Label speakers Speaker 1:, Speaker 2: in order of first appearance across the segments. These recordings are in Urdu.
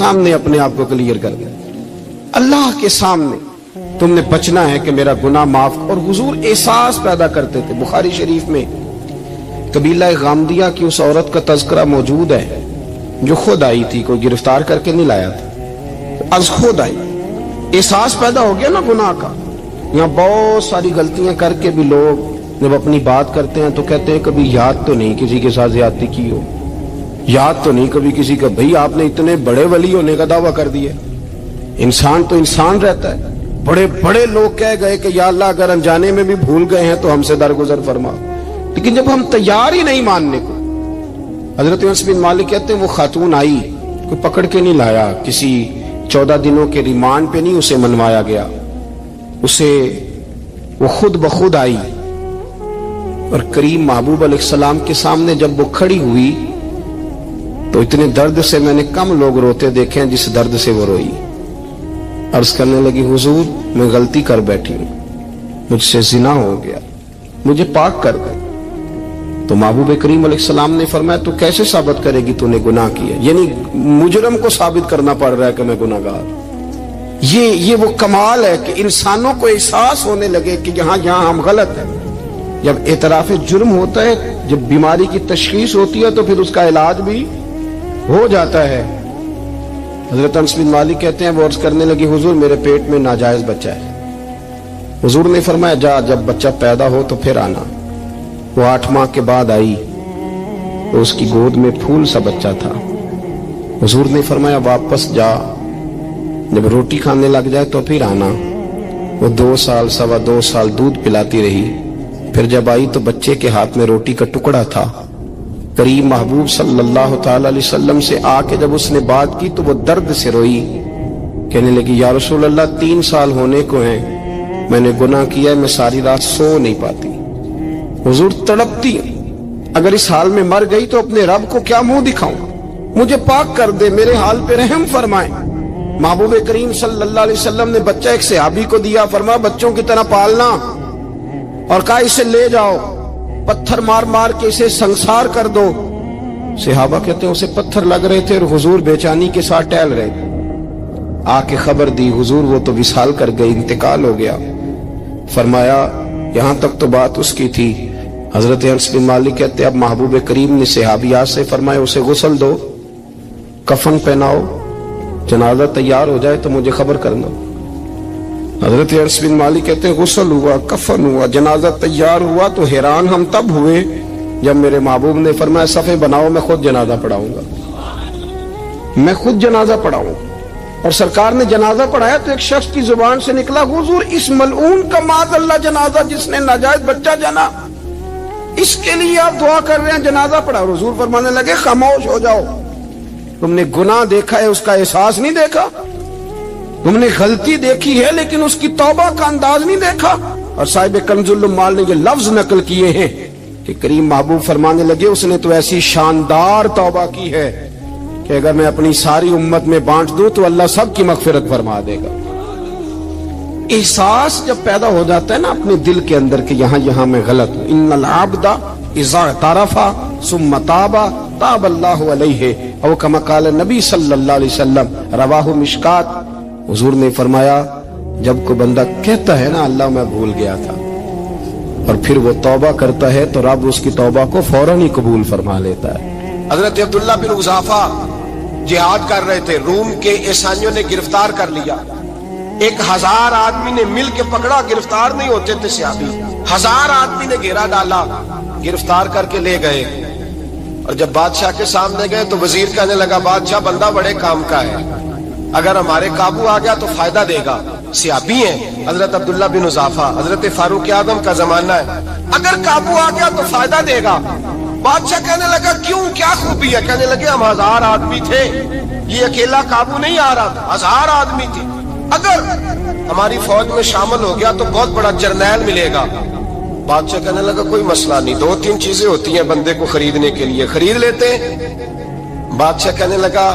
Speaker 1: سامنے اپنے آپ کو کلیئر کر دیں، اللہ کے سامنے تم نے بچنا ہے کہ میرا گناہ معاف۔ اور حضور احساس پیدا کرتے تھے۔ بخاری شریف میں قبیلہ غامدیہ کی اس عورت کا تذکرہ موجود ہے جو خود آئی تھی، کوئی گرفتار کر کے نہیں لایا تھا، از خود آئی۔ احساس پیدا ہو گیا نا گناہ کا۔ یہاں بہت ساری غلطیاں کر کے بھی لوگ جب اپنی بات کرتے ہیں تو کہتے ہیں کبھی یاد تو نہیں کسی کے ساتھ زیادتی کی ہو، یاد تو نہیں کبھی کسی کا، بھئی آپ نے اتنے بڑے ولی ہونے کا دعویٰ کر دیا۔ انسان تو انسان رہتا ہے۔ بڑے بڑے لوگ کہہ گئے کہ یا اللہ اگر انجانے میں بھی بھول گئے ہیں تو ہم سے درگزر فرما، لیکن جب ہم تیار ہی نہیں ماننے کو۔ حضرت انس بن مالک کہتے ہیں وہ خاتون آئی، کوئی پکڑ کے نہیں لایا، کسی 14 دنوں کے ریمانڈ پہ نہیں اسے منوایا گیا، اسے وہ خود بخود آئی، اور کریم محبوب علیہ السلام کے سامنے جب وہ کھڑی ہوئی تو اتنے درد سے میں نے کم لوگ روتے دیکھے ہیں جس درد سے وہ روئی۔ عرض کرنے لگی حضور میں غلطی کر بیٹھی ہوں، مجھ سے زنا ہو گیا، مجھے پاک کر دے۔ تو محبوب کریم علیہ السلام نے فرمایا تو کیسے ثابت کرے گی تو نے گناہ کیا؟ یعنی مجرم کو ثابت کرنا پڑ رہا ہے کہ میں گناہ گار۔ یہ وہ کمال ہے کہ انسانوں کو احساس ہونے لگے کہ یہاں ہم غلط ہیں۔ جب اعتراف جرم ہوتا ہے، جب بیماری کی تشخیص ہوتی ہے تو پھر اس کا علاج بھی ہو جاتا ہے۔ حضرت انس بن مالک کہتے ہیں وہ عرض کرنے لگی حضور میرے پیٹ میں ناجائز بچہ ہے۔ حضور نے فرمایا جا جب بچہ پیدا ہو تو پھر آنا۔ وہ 8 ماہ کے بعد آئی تو اس کی گود میں پھول سا بچہ تھا۔ حضور نے فرمایا واپس جا، جب روٹی کھانے لگ جائے تو پھر آنا۔ وہ 2 سال 2.25 سال دودھ پلاتی رہی، پھر جب آئی تو بچے کے ہاتھ میں روٹی کا ٹکڑا تھا۔ کریم محبوب صلی اللہ تعالی علیہ وسلم سے آ کے جب اس نے بات کی تو وہ درد سے روئی، کہنے لگی یا رسول اللہ 3 سال ہونے کو ہیں، میں نے گناہ کیا ہے، میں ساری رات سو نہیں پاتی۔ حضور تڑپتی، اگر اس حال میں مر گئی تو اپنے رب کو کیا منہ دکھاؤں، مجھے پاک کر دے، میرے حال پہ رحم فرمائے۔ محبوب کریم صلی اللہ علیہ وسلم نے بچہ ایک صحابی کو دیا، فرمایا بچوں کی طرح پالنا، اور کہا اسے لے جاؤ، پتھر مار مار کے اسے سنسار کر دو۔ صحابہ کہتے ہیں اسے پتھر لگ رہے تھے اور حضور بےچانی کے ساتھ ٹہل رہے تھے۔ آ کے خبر دی حضور وہ تو وصال کر گئی، انتقال ہو گیا۔ فرمایا یہاں تک تو بات اس کی تھی۔ حضرت انس بن مالک کہتے ہیں اب محبوب کریم نے صحابیات سے فرمایا اسے غسل دو، کفن پہناؤ، جنازہ تیار ہو جائے تو مجھے خبر کرنا۔ حضرت انس بن مالک کہتے ہیں غسل ہوا، کفن ہوا، جنازہ تیار ہوا تو حیران ہم تب ہوئے جب میرے محبوب نے فرمایا صفیں بناؤ، میں خود جنازہ پڑھاؤں گا، میں خود جنازہ پڑھاؤں۔ اور سرکار نے جنازہ پڑھایا تو ایک شخص کی زبان سے نکلا حضور اس ملعون کا معاذ اللہ جنازہ جس نے ناجائز بچہ جنا، اس کے لیے آپ دعا کر رہے ہیں، جنازہ پڑھا۔ حضور فرمانے لگے خاموش ہو جاؤ، تم نے گناہ دیکھا ہے، اس کا احساس نہیں دیکھا، تم نے غلطی دیکھی ہے لیکن اس کی توبہ کا انداز نہیں دیکھا۔ اور صاحب کنز العمال نے یہ لفظ نقل کیے ہیں کہ کریم محبوب فرمانے لگے اس نے تو ایسی شاندار توبہ کی ہے کہ اگر میں اپنی ساری امت میں بانٹ دوں تو اللہ سب کی مغفرت فرما دے گا۔ احساس جب پیدا ہو جاتا ہے نا اپنے دل کے اندر کہ یہاں میں غلط ہوں، ان العبد اذا اعترف ثم تاب تاب اللہ علیہ او کما قال نبی صلی اللہ علیہ وسلم، رواہ مشکات۔ حضور نے فرمایا جب کوئی بندہ کہتا ہے نا اللہ میں بھول گیا تھا اور پھر وہ توبہ کرتا ہے تو رب اس کی توبہ کو فوراً ہی قبول فرما لیتا ہے۔ حضرت عبداللہ بن حذافہ جہاد کر رہے تھے، روم کے عیسائیوں نے گرفتار کر لیا، 1000 آدمی نے مل کے پکڑا، گرفتار نہیں ہوتے تھے صحابی، 1000 آدمی نے گھیرا ڈالا، گرفتار کر کے لے گئے۔ اور جب بادشاہ کے سامنے گئے تو وزیر کہنے لگا بادشاہ بندہ بڑے کام کا ہے، اگر ہمارے قابو آ گیا تو فائدہ دے گا۔ صحابی ہیں حضرت عبداللہ بن حذافہ، حضرت فاروق اعظم کا زمانہ ہے، اگر قابو آ گیا تو فائدہ دے گا۔ بادشاہ کہنے لگا کیوں، کیا خوبی ہے؟ کہنے لگے ہم 1000 آدمی تھے، یہ اکیلا قابو نہیں آ رہا تھا، 1000 آدمی تھے، اگر ہماری فوج میں شامل ہو گیا تو بہت بڑا جرنیل ملے گا۔ بادشاہ کہنے لگا کوئی مسئلہ نہیں، 2-3 چیزیں ہوتی ہیں بندے کو خریدنے کے لیے، خرید لیتے ہیں۔ بادشاہ کہنے لگا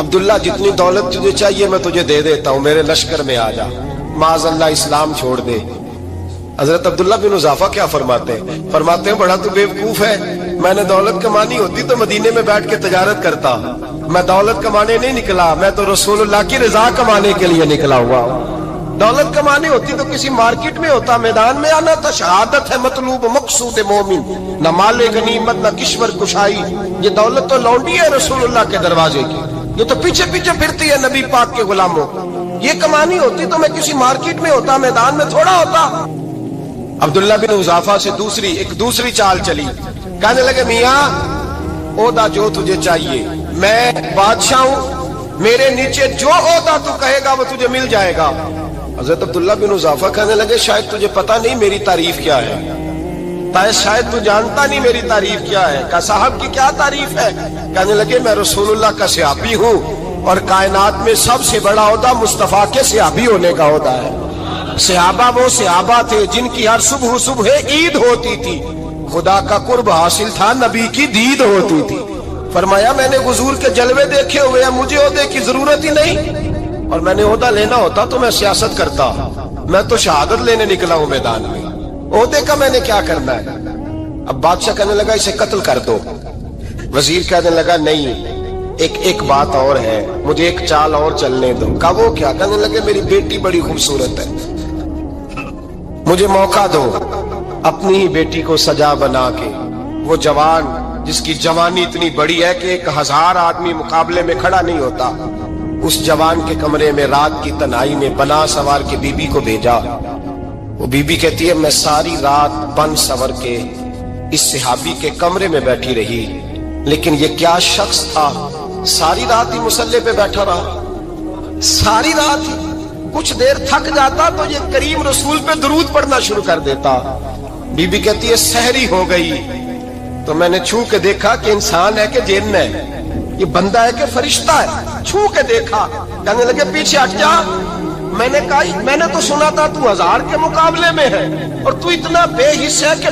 Speaker 1: عبداللہ جتنی دولت تجھے چاہیے میں تجھے دے دیتا ہوں، میرے لشکر میں آ جا، معاذ اللہ اسلام چھوڑ دے۔ حضرت عبداللہ بن حذافہ کیا فرماتے ہیں؟ فرماتے ہیں بڑا تو بیوقوف ہے،
Speaker 2: میں نے دولت کمانی ہوتی تو مدینے میں بیٹھ کے تجارت کرتا. میں دولت کمانے نہیں نکلا, میں تو رسول اللہ کی رضا کمانے کے لیے نکلا ہوا. دولت کمانی ہوتی تو کسی مارکیٹ میں ہوتا, میدان میں آنا تھا. شہادت ہے مطلوب مقصود مومن, نہ مال غنیمت نہ کشور کشائی. یہ دولت تو لونڈی ہے رسول اللہ کے دروازے کی, یہ تو پیچھے پیچھے پھرتی ہے نبی پاک کے غلاموں. یہ کمانی ہوتی تو میں کسی مارکیٹ میں ہوتا, میدان میں تھوڑا ہوتا. عبداللہ بن حذافہ سے دوسری چال چلی. کہنے لگے میاں عہدہ جو تجھے چاہیے, میں بادشاہ ہوں, میرے نیچے جو عہدہ تو کہے گا وہ تجھے مل جائے گا. حضرت عبداللہ بن حذافہ کہنے لگے شاید تجھے پتہ نہیں میری تعریف کیا ہے, شاید تو جانتا نہیں میری تعریف کیا ہے. کہا صاحب کی کیا تعریف ہے؟ کہنے لگے میں رسول اللہ کا صحابی ہوں اور کائنات میں سب سے بڑا عہدہ مصطفیٰ کے صحابی ہونے کا عہدہ ہے. صحابہ وہ صحابہ تھے جن کی ہر صبح عید ہوتی تھی. خدا کا قرب حاصل تھا, نبی کی دید ہوتی تھی. فرمایا میں نے حضور کے جلوے دیکھے ہوئے ہیں, مجھے عہدے کی ضرورت ہی نہیں, اور میں نے عہدہ لینا ہوتا تو میں سیاست کرتا. میں تو شہادت لینے نکلا ہوں میدان میں, عہدے کا میں نے کیا کرنا ہے. اب بادشاہ کہنے لگا اسے قتل کر دو. وزیر کہنے لگا نہیں, ایک بات اور ہے, مجھے ایک چال اور چلنے دو. کہا وہ کیا؟ کہنے لگے میری بیٹی بڑی خوبصورت ہے, مجھے موقع دو اپنی ہی بیٹی کو سجا بنا کے. وہ جوان جس کی جوانی اتنی بڑی ہے کہ 1000 آدمی مقابلے میں کھڑا نہیں ہوتا, اس جوان کے کمرے میں رات کی تنہائی میں بنا سوار کے بی بی کو بھیجا. وہ بی بی کہتی ہے میں ساری رات بن سور کے اس صحابی کے کمرے میں بیٹھی رہی, لیکن یہ کیا شخص تھا, ساری رات ہی مسلح پہ بیٹھا رہا, ساری رات ہی. کچھ دیر تھک جاتا تو یہ کریم رسول پہ درود پڑھنا شروع کر دیتا. بی بی کہتی ہے سحری ہو گئی تو میں نے چھو کے دیکھا کہ انسان ہے کہ جن ہے, یہ بندہ ہے کہ فرشتہ ہے. چھو کے دیکھا, کہنے لگے پیچھے ہٹ جا. میں نے کہا میں نے تو سنا تھا تو 1000 کے مقابلے میں ہے اور تو اتنا بے حس ہے کہ